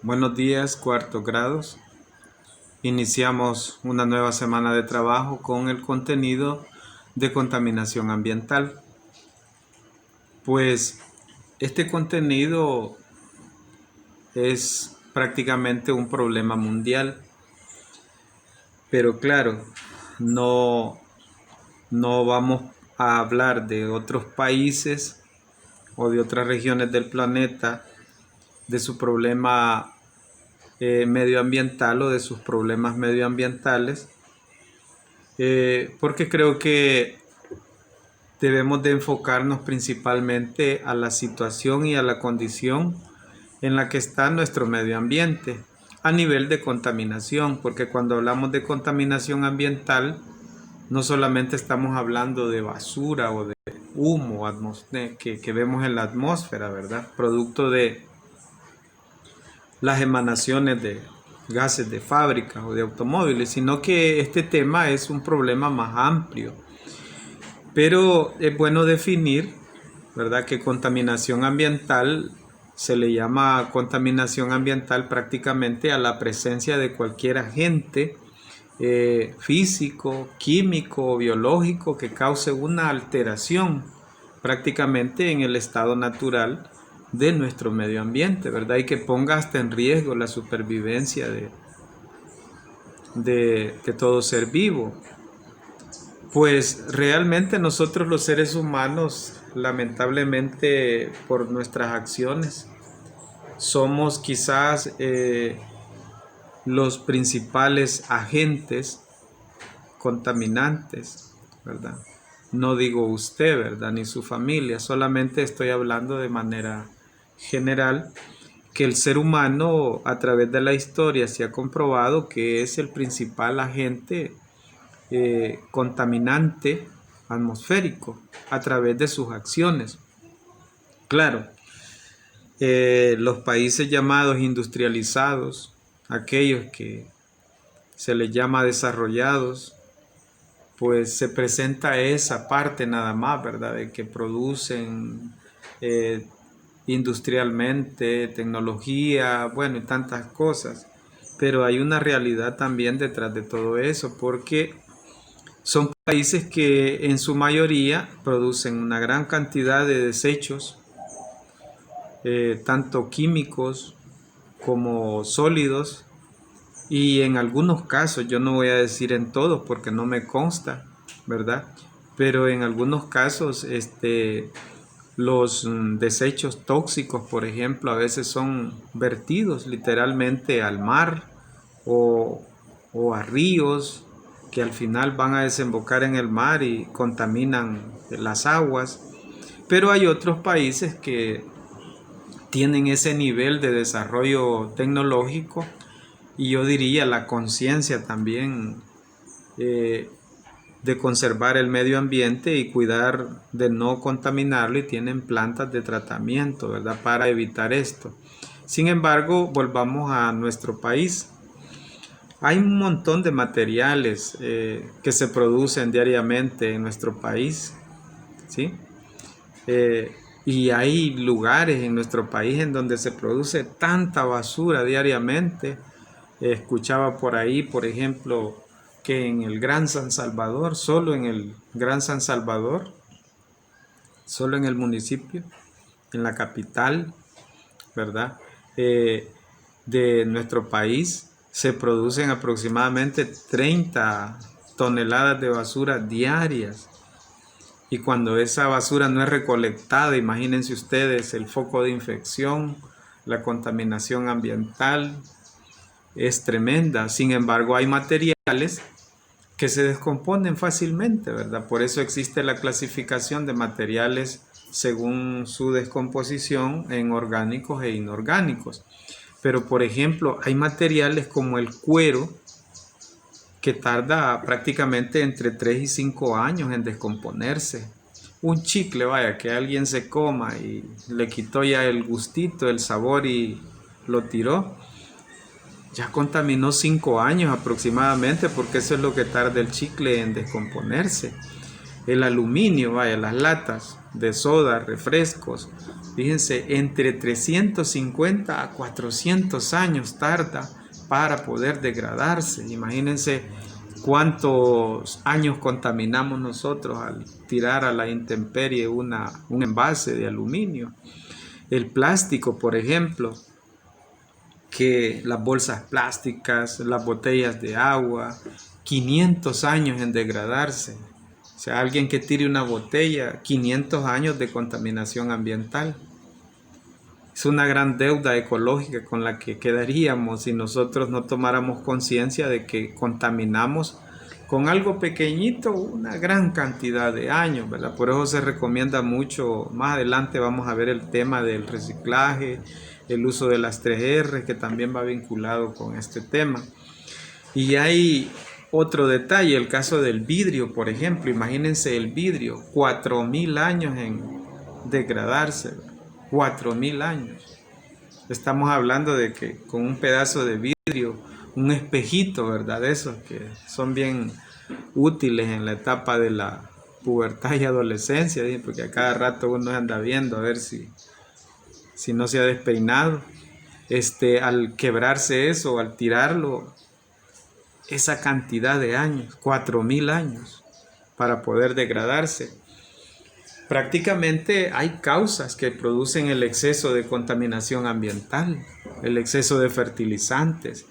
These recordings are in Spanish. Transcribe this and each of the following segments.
Buenos días, cuartos grados. Iniciamos una nueva semana de trabajo con el contenido de contaminación ambiental. Pues este contenido es prácticamente un problema mundial, pero claro, no, no vamos a hablar de otros países o de otras regiones del planeta, de su problema medioambiental o de sus problemas medioambientales, porque creo que debemos de enfocarnos principalmente a la situación y a la condición en la que está nuestro medio ambiente a nivel de contaminación, porque cuando hablamos de contaminación ambiental no solamente estamos hablando de basura o de humo que vemos en la atmósfera, ¿verdad? Producto de las emanaciones de gases de fábrica o de automóviles, sino que este tema es un problema más amplio. Pero es bueno definir, ¿verdad?, que contaminación ambiental se le llama contaminación ambiental prácticamente a la presencia de cualquier agente físico, químico o biológico que cause una alteración prácticamente en el estado natural de nuestro medio ambiente, ¿verdad? Y que ponga hasta en riesgo la supervivencia de todo ser vivo. Pues realmente nosotros los seres humanos, lamentablemente por nuestras acciones, somos quizás los principales agentes contaminantes, ¿verdad? No digo usted, ¿verdad?, ni su familia, solamente estoy hablando de manera general que el ser humano a través de la historia se ha comprobado que es el principal agente contaminante atmosférico a través de sus acciones. Claro, los países llamados industrializados, aquellos que se les llama desarrollados, pues se presenta esa parte nada más, ¿verdad?, de que producen industrialmente, tecnología, bueno, y tantas cosas. Pero hay una realidad también detrás de todo eso, porque son países que en su mayoría producen una gran cantidad de desechos, tanto químicos como sólidos, y en algunos casos, yo no voy a decir en todos porque no me consta, ¿verdad? Pero en algunos casos, los desechos tóxicos, por ejemplo, a veces son vertidos literalmente al mar o a ríos que al final van a desembocar en el mar y contaminan las aguas. Pero hay otros países que tienen ese nivel de desarrollo tecnológico y yo diría la conciencia también de conservar el medio ambiente y cuidar de no contaminarlo, y tienen plantas de tratamiento, ¿verdad?, para evitar esto. Sin embargo, volvamos a nuestro país. Hay un montón de materiales que se producen diariamente en nuestro país, ¿sí? Y hay lugares en nuestro país en donde se produce tanta basura diariamente. Escuchaba por ahí, por ejemplo, que en el Gran San Salvador, solo en el Gran San Salvador, solo en el municipio, en la capital, ¿verdad?, de nuestro país, se producen aproximadamente 30 toneladas de basura diarias. Y cuando esa basura no es recolectada, imagínense ustedes el foco de infección, la contaminación ambiental es tremenda. Sin embargo, hay materiales que se descomponen fácilmente, ¿verdad? Por eso existe la clasificación de materiales según su descomposición en orgánicos e inorgánicos. Pero, por ejemplo, hay materiales como el cuero que tarda prácticamente entre 3 y 5 años en descomponerse. Un chicle, vaya, que alguien se coma y le quitó ya el gustito, el sabor y lo tiró, ya contaminó 5 años aproximadamente, porque eso es lo que tarda el chicle en descomponerse. El aluminio, vaya, las latas de soda, refrescos, Fíjense, entre 350 a 400 años tarda para poder degradarse. Imagínense cuántos años contaminamos nosotros al tirar a la intemperie un envase de aluminio. El plástico, por ejemplo, que las bolsas plásticas, las botellas de agua, 500 años en degradarse. O sea, alguien que tire una botella, 500 años de contaminación ambiental. Es una gran deuda ecológica con la que quedaríamos si nosotros no tomáramos conciencia de que contaminamos con algo pequeñito una gran cantidad de años, ¿verdad? Por eso se recomienda mucho, más adelante vamos a ver el tema del reciclaje, el uso de las 3R, que también va vinculado con este tema. Y hay otro detalle, el caso del vidrio, por ejemplo. Imagínense el vidrio, 4000 años en degradarse, 4000 años. Estamos hablando de que con un pedazo de vidrio, un espejito, ¿verdad? De esos que son bien útiles en la etapa de la pubertad y adolescencia, porque a cada rato uno anda viendo a ver si no se ha despeinado. Al quebrarse eso, al tirarlo, esa cantidad de años, 4000 años, para poder degradarse. Prácticamente hay causas que producen el exceso de contaminación ambiental, el exceso de fertilizantes,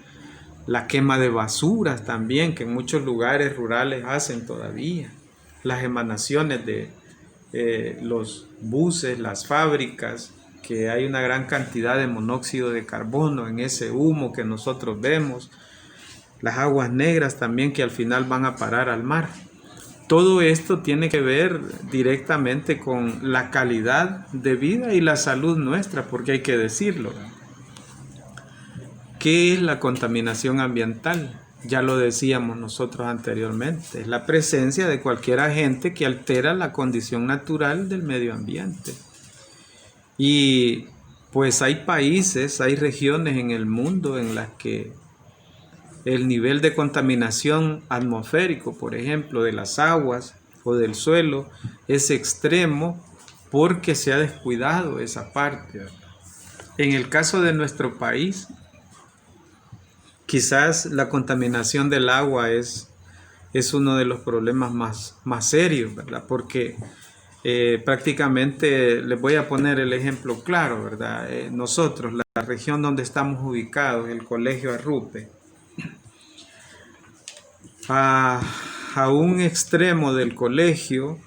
la quema de basuras también, que en muchos lugares rurales hacen todavía, las emanaciones de los buses, las fábricas, que hay una gran cantidad de monóxido de carbono en ese humo que nosotros vemos, las aguas negras también que al final van a parar al mar. Todo esto tiene que ver directamente con la calidad de vida y la salud nuestra, porque hay que decirlo. ¿Qué es la contaminación ambiental? Ya lo decíamos nosotros anteriormente, es la presencia de cualquier agente que altera la condición natural del medio ambiente. Y pues hay países, hay regiones en el mundo en las que el nivel de contaminación atmosférico, por ejemplo, de las aguas o del suelo, es extremo porque se ha descuidado esa parte. En el caso de nuestro país, quizás la contaminación del agua es uno de los problemas más serios, ¿verdad? Porque prácticamente, les voy a poner el ejemplo claro, ¿verdad? Nosotros, la región donde estamos ubicados, el Colegio Arrupe, a un extremo del colegio,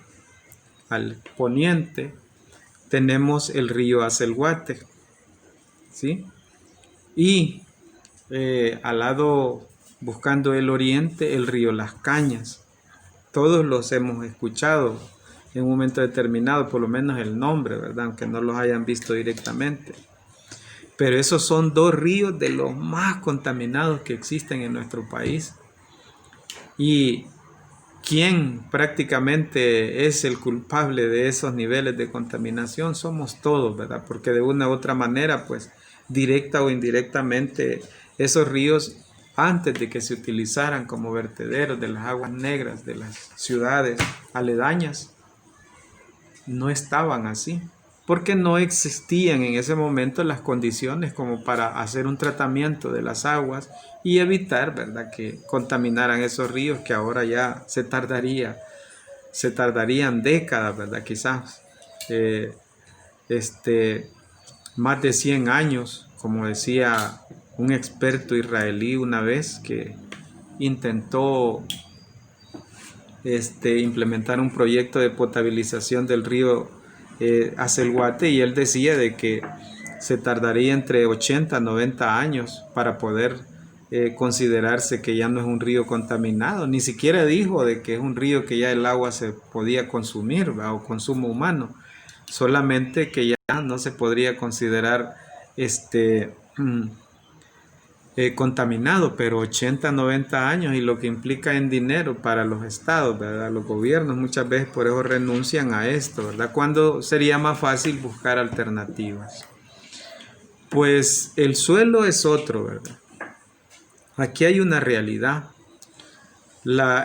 al poniente, tenemos el río Acelhuate, ¿sí? Y al lado, buscando el oriente, el río Las Cañas. Todos los hemos escuchado en un momento determinado, por lo menos el nombre, ¿verdad? Aunque no los hayan visto directamente. Pero esos son dos ríos de los más contaminados que existen en nuestro país. Y ¿quién prácticamente es el culpable de esos niveles de contaminación? Somos todos, ¿verdad? Porque de una u otra manera, pues, directa o indirectamente, esos ríos, antes de que se utilizaran como vertederos de las aguas negras de las ciudades aledañas, no estaban así, porque no existían en ese momento las condiciones como para hacer un tratamiento de las aguas y evitar, ¿verdad?, que contaminaran esos ríos que ahora ya se tardarían décadas, ¿verdad?, quizás más de 100 años, como decía un experto israelí una vez que intentó implementar un proyecto de potabilización del río Acelhuate, y él decía de que se tardaría entre 80 a 90 años para poder considerarse que ya no es un río contaminado. Ni siquiera dijo de que es un río que ya el agua se podía consumir, ¿verdad?, o consumo humano, solamente que ya no se podría considerar contaminado, pero 80, 90 años, y lo que implica en dinero para los estados, ¿verdad? Los gobiernos muchas veces por eso renuncian a esto, ¿verdad? Cuando sería más fácil buscar alternativas. Pues el suelo es otro, ¿verdad? Aquí hay una realidad.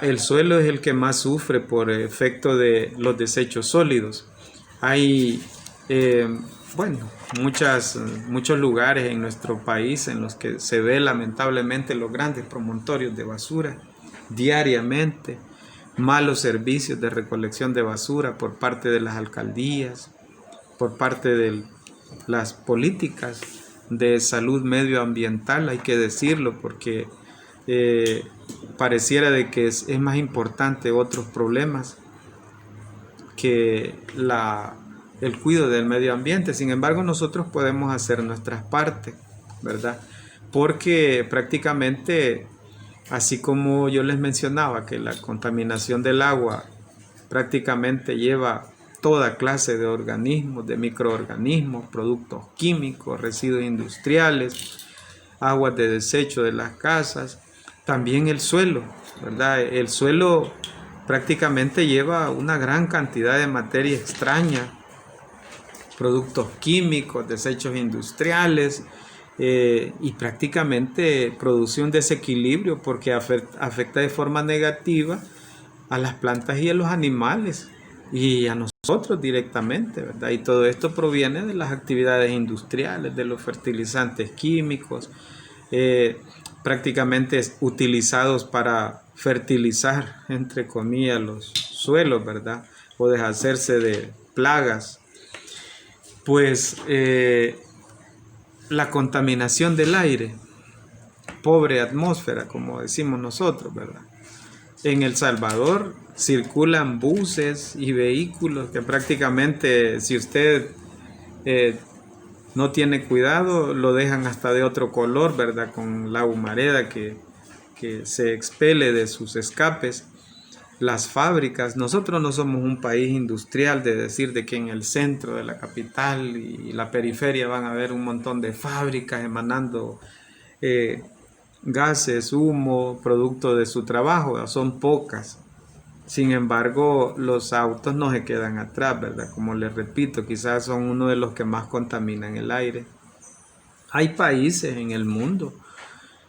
El suelo es el que más sufre por efecto de los desechos sólidos. Hay Eh, bueno, muchos lugares en nuestro país en los que se ve lamentablemente los grandes promontorios de basura diariamente, malos servicios de recolección de basura por parte de las alcaldías, por parte de las políticas de salud medioambiental, hay que decirlo, porque eh, pareciera de que es más importante otros problemas que el cuidado del medio ambiente. Sin embargo, nosotros podemos hacer nuestras partes, ¿verdad? Porque prácticamente, así como yo les mencionaba, que la contaminación del agua prácticamente lleva toda clase de organismos, de microorganismos, productos químicos, residuos industriales, aguas de desecho de las casas, también el suelo, ¿verdad? El suelo prácticamente lleva una gran cantidad de materia extraña, productos químicos, desechos industriales, y prácticamente produce un desequilibrio porque afecta de forma negativa a las plantas y a los animales y a nosotros directamente, ¿verdad? Y todo esto proviene de las actividades industriales, de los fertilizantes químicos, eh, prácticamente utilizados para fertilizar, entre comillas, los suelos, ¿verdad? O deshacerse de plagas. Pues la contaminación del aire, pobre atmósfera, como decimos nosotros, ¿verdad? En El Salvador circulan buses y vehículos que prácticamente, si usted no tiene cuidado, lo dejan hasta de otro color, ¿verdad? Con la humareda que se expele de sus escapes. Las fábricas, nosotros no somos un país industrial de decir de que en el centro de la capital y la periferia van a haber un montón de fábricas emanando eh, gases, humo, producto de su trabajo, son pocas. Sin embargo, los autos no se quedan atrás, ¿verdad? Como les repito, quizás son uno de los que más contaminan el aire. Hay países en el mundo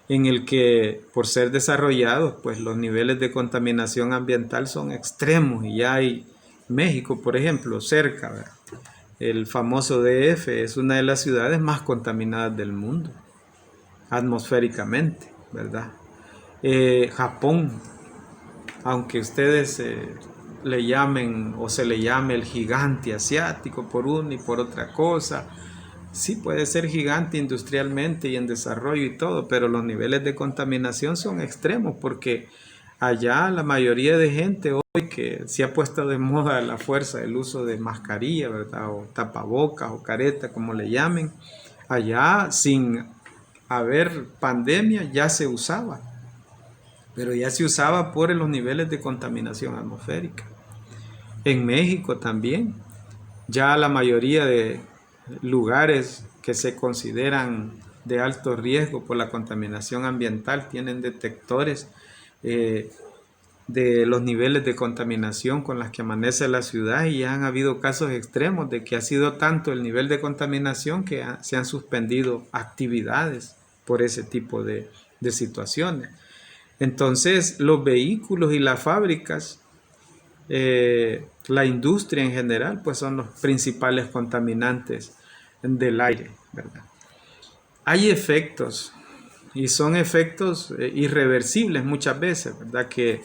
en el que por ser desarrollados, pues los niveles de contaminación ambiental son extremos y ya hay México, por ejemplo, cerca, ¿verdad? El famoso DF es una de las ciudades más contaminadas del mundo, atmosféricamente, ¿verdad? Japón, aunque ustedes le llamen o se le llame el gigante asiático por una y por otra cosa, sí puede ser gigante industrialmente y en desarrollo y todo, pero los niveles de contaminación son extremos porque allá la mayoría de gente hoy que se ha puesto de moda a la fuerza el uso de mascarilla, ¿verdad? O tapabocas o careta, como le llamen, allá sin haber pandemia ya se usaba, pero ya se usaba por los niveles de contaminación atmosférica. En México también, ya la mayoría de lugares que se consideran de alto riesgo por la contaminación ambiental tienen detectores eh, de los niveles de contaminación con las que amanece la ciudad y ya han habido casos extremos de que ha sido tanto el nivel de contaminación que se han suspendido actividades por ese tipo de situaciones. Entonces, los vehículos y las fábricas, la industria en general, pues son los principales contaminantes del aire, ¿verdad? Hay efectos y son efectos irreversibles muchas veces, ¿verdad? Que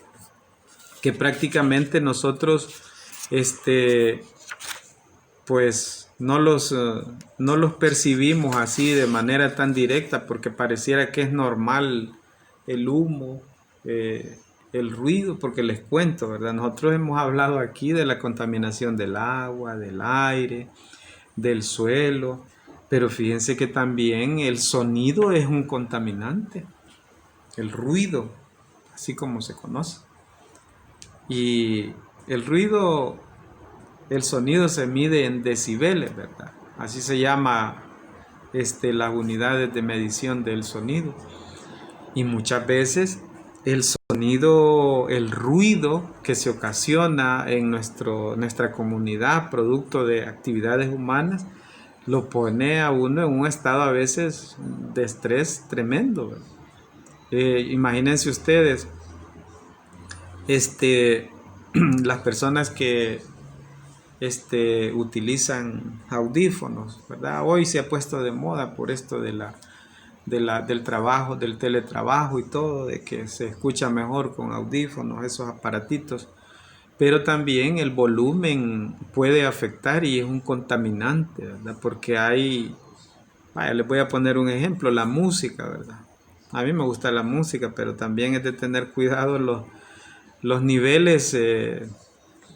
prácticamente nosotros, pues no los percibimos así de manera tan directa porque pareciera que es normal el humo, el ruido, porque les cuento, ¿verdad? Nosotros hemos hablado aquí de la contaminación del agua, del aire, del suelo, pero fíjense que también el sonido es un contaminante, el ruido, así como se conoce. Y el ruido, el sonido se mide en decibeles, ¿verdad? Así se llama las unidades de medición del sonido. Y muchas veces el sonido, el ruido que se ocasiona en nuestra comunidad, producto de actividades humanas, lo pone a uno en un estado a veces de estrés tremendo. Imagínense ustedes, las personas que utilizan audífonos, ¿verdad? Hoy se ha puesto de moda por esto del trabajo, del teletrabajo y todo, de que se escucha mejor con audífonos, esos aparatitos. Pero también el volumen puede afectar y es un contaminante, ¿verdad? Porque vaya, les voy a poner un ejemplo, la música, ¿verdad? A mí me gusta la música, pero también es de tener cuidado los niveles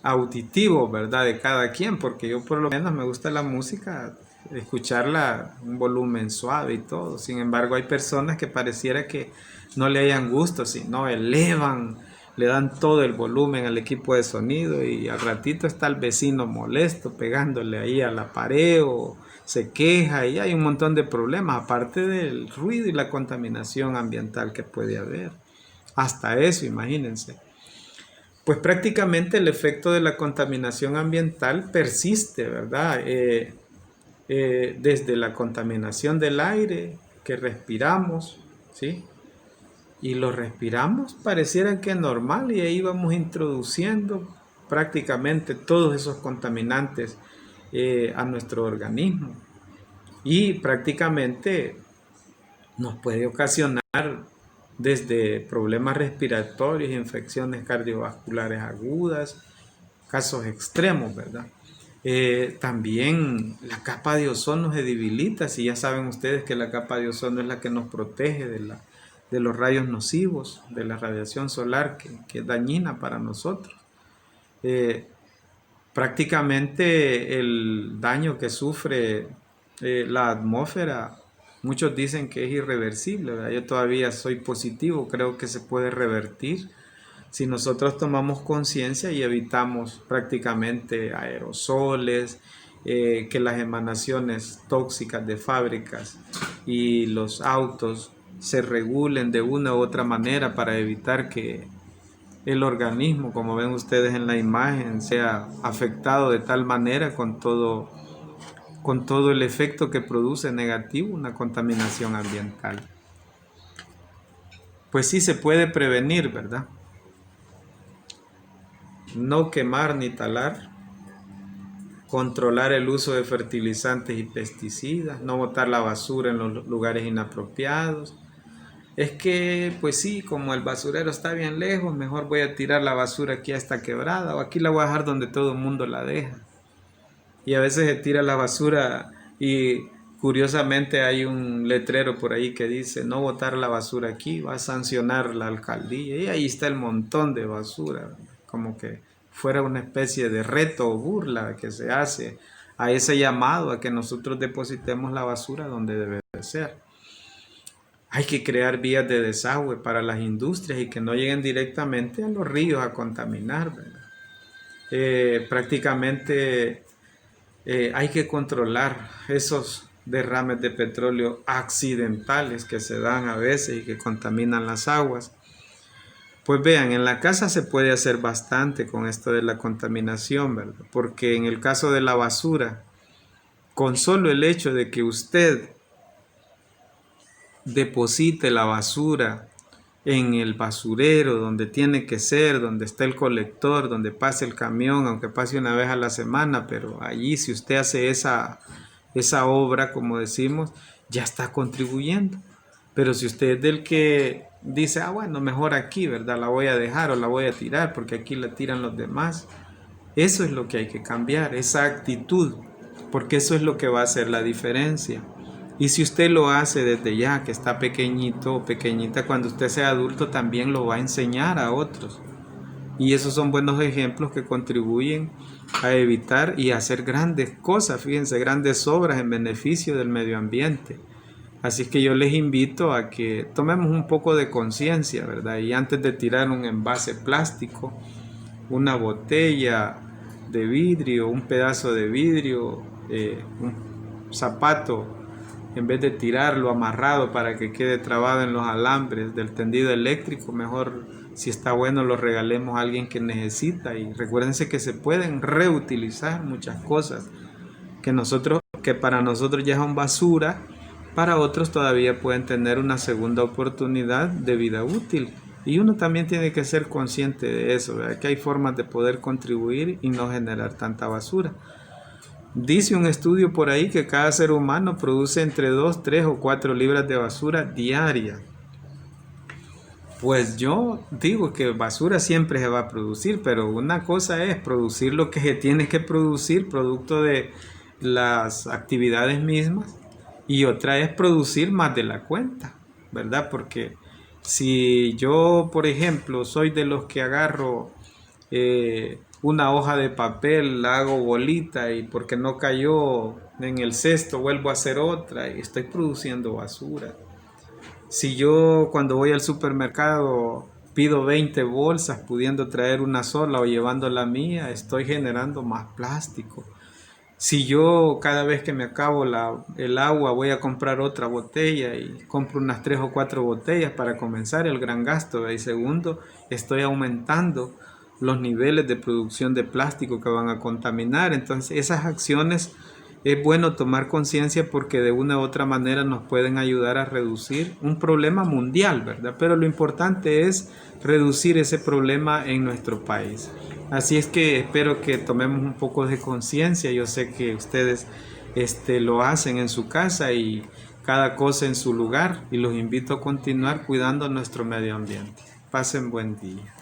auditivos, ¿verdad? De cada quien, porque yo por lo menos me gusta la música, escucharla un volumen suave y todo. Sin embargo, hay personas que pareciera que no le hayan gusto, sino elevan, le dan todo el volumen al equipo de sonido y al ratito está el vecino molesto pegándole ahí a la pared o se queja y hay un montón de problemas, aparte del ruido y la contaminación ambiental que puede haber. Hasta eso, imagínense. Pues prácticamente el efecto de la contaminación ambiental persiste, ¿verdad? Desde la contaminación del aire que respiramos, ¿sí? Y lo respiramos, pareciera que es normal y ahí vamos introduciendo prácticamente todos esos contaminantes a nuestro organismo. Y prácticamente nos puede ocasionar desde problemas respiratorios, infecciones cardiovasculares agudas, casos extremos, ¿verdad? También la capa de ozono se debilita, si ya saben ustedes que la capa de ozono es la que nos protege de los rayos nocivos, de la radiación solar que es dañina para nosotros. Prácticamente el daño que sufre la atmósfera, muchos dicen que es irreversible, ¿verdad? Yo todavía soy positivo, creo que se puede revertir si nosotros tomamos conciencia y evitamos prácticamente aerosoles, que las emanaciones tóxicas de fábricas y los autos se regulen de una u otra manera para evitar que el organismo, como ven ustedes en la imagen, sea afectado de tal manera con todo el efecto que produce negativo una contaminación ambiental. Pues sí se puede prevenir, ¿verdad? No quemar ni talar, controlar el uso de fertilizantes y pesticidas, no botar la basura en los lugares inapropiados. Es que, pues sí, como el basurero está bien lejos, mejor voy a tirar la basura aquí a esta quebrada o aquí la voy a dejar donde todo el mundo la deja. Y a veces se tira la basura y curiosamente hay un letrero por ahí que dice no botar la basura aquí, va a sancionar la alcaldía. Y ahí está el montón de basura, como que fuera una especie de reto o burla que se hace a ese llamado a que nosotros depositemos la basura donde debe de ser. Hay que crear vías de desagüe para las industrias y que no lleguen directamente a los ríos a contaminar, ¿verdad? Prácticamente hay que controlar esos derrames de petróleo accidentales que se dan a veces y que contaminan las aguas. Pues vean, en la casa se puede hacer bastante con esto de la contaminación, ¿verdad? Porque en el caso de la basura, con solo el hecho de que usted deposite la basura en el basurero donde tiene que ser, donde está el colector, donde pase el camión, aunque pase una vez a la semana, pero allí si usted hace esa obra, como decimos, ya está contribuyendo. Pero si usted es del que dice, bueno, mejor aquí, ¿verdad? La voy a dejar o la voy a tirar porque aquí la tiran los demás. Eso es lo que hay que cambiar, esa actitud, porque eso es lo que va a hacer la diferencia. Y si usted lo hace desde ya, que está pequeñito o pequeñita, cuando usted sea adulto también lo va a enseñar a otros. Y esos son buenos ejemplos que contribuyen a evitar y a hacer grandes cosas, fíjense, grandes obras en beneficio del medio ambiente. Así que yo les invito a que tomemos un poco de conciencia, ¿verdad? Y antes de tirar un envase plástico, una botella de vidrio, un pedazo de vidrio, un zapato, en vez de tirarlo amarrado para que quede trabado en los alambres del tendido eléctrico, mejor si está bueno lo regalemos a alguien que necesita. Y recuérdense que se pueden reutilizar muchas cosas que para nosotros ya son basura, para otros todavía pueden tener una segunda oportunidad de vida útil. Y uno también tiene que ser consciente de eso, ¿verdad? Que hay formas de poder contribuir y no generar tanta basura. Dice un estudio por ahí que cada ser humano produce entre 2, 3 o 4 libras de basura diaria. Pues yo digo que basura siempre se va a producir, pero una cosa es producir lo que se tiene que producir, producto de las actividades mismas, y otra es producir más de la cuenta, ¿verdad? Porque si yo, por ejemplo, soy de los que agarro una hoja de papel, la hago bolita y porque no cayó en el cesto vuelvo a hacer otra y estoy produciendo basura. Si yo cuando voy al supermercado pido 20 bolsas pudiendo traer una sola o llevando la mía, estoy generando más plástico. Si yo cada vez que me acabo el agua voy a comprar otra botella y compro unas 3 o 4 botellas para comenzar el gran gasto, ¿verdad? Y segundo, estoy aumentando los niveles de producción de plástico que van a contaminar. Entonces esas acciones es bueno tomar conciencia porque de una u otra manera nos pueden ayudar a reducir un problema mundial, ¿verdad? Pero lo importante es reducir ese problema en nuestro país. Así es que espero que tomemos un poco de conciencia. Yo sé que ustedes lo hacen en su casa y cada cosa en su lugar y los invito a continuar cuidando nuestro medio ambiente. Pasen buen día.